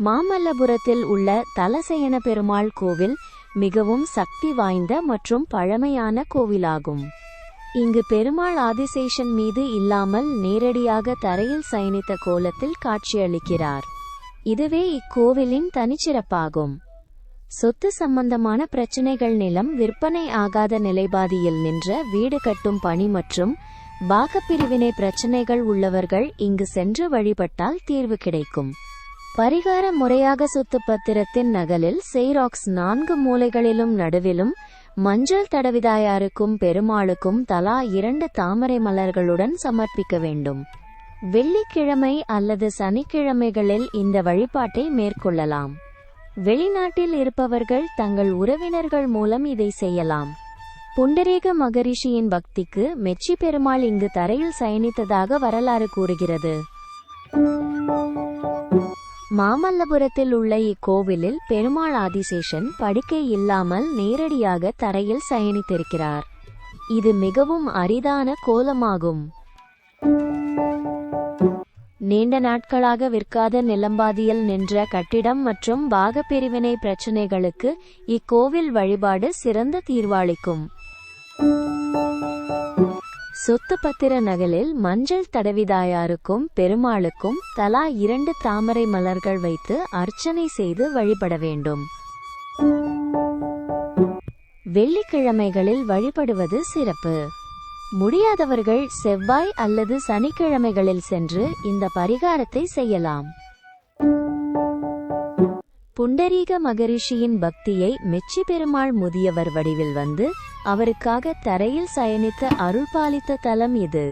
மாமல்லபுரத்தில் உள்ள தலசயன பெருமாள் கோவில் மிகவும் சக்தி வாய்ந்த மற்றும் பழமையான கோவிலாகும். இங்கு பெருமாள் ஆதிசேஷன் மீது இல்லாமல் நேரடியாக தரையில் சயனித்த கோலத்தில் காட்சியளிக்கிறார். இதுவே இக்கோவிலின் தனிச்சிறப்பாகும். சொத்து சம்பந்தமான பிரச்சினைகள், நிலம் விற்பனை ஆகாத நிலைபாதியில் நின்ற வீடு கட்டும் பணி மற்றும் பாகப்பிரிவினை பிரச்சினைகள் உள்ளவர்கள் இங்கு சென்று வழிபட்டால் தீர்வு கிடைக்கும். பரிகார முறையாக சொத்து பத்திரத்தின் நகலில் செய்ராக்ஸ் 4 மூலைகளிலும் நடுவிலும் மஞ்சள் தடவிதாயாருக்கும் பெருமாளுக்கும் தலா 2 தாமரை மலர்களுடன் சமர்ப்பிக்க வேண்டும். வெள்ளிக்கிழமை அல்லது சனிக்கிழமைகளில் இந்த வழிபாட்டை மேற்கொள்ளலாம். வெளிநாட்டில் இருப்பவர்கள் தங்கள் உறவினர்கள் மூலம் இதை செய்யலாம். புண்டரீக மகரிஷியின் பக்திக்கு மெச்சி பெருமாள் இங்கு தரையில் சயனித்ததாக வரலாறு கூறுகிறது. மாமல்லபுரத்தில் உள்ள இக்கோவிலில் பெருமாள் ஆதிசேஷன் படுக்கை இல்லாமல் நேரடியாக தரையில் சயனித்திருக்கிறார். இது மிகவும் அரிதான கோலமாகும். நீண்ட நாட்களாக விற்காத நிலம்பாதியில் நின்ற கட்டிடம் மற்றும் பாகப்பிரிவினை பிரச்சினைகளுக்கு இக்கோவில் வழிபாடு சிறந்த தீர்வளிக்கும். சொத்து பத்திர நகலில் மஞ்சள் தடவிதாயாருக்கும் பெருமாளுக்கும் தலா 2 தாமரை மலர்கள் வைத்து அர்ச்சனை செய்து வழிபட வேண்டும். வெள்ளிக்கிழமைகளில் வழிபடுவது சிறப்பு. முடியாதவர்கள் செவ்வாய் அல்லது சனிக்கிழமைகளில் சென்று இந்த பரிகாரத்தை செய்யலாம். புண்டரீக மகரிஷியின் பக்தியை மெச்சி பெருமாள் முதியவர் வடிவில் வந்து அவருக்காக தரையில் சயனித்த அருள்பாலித்த தலம் இது.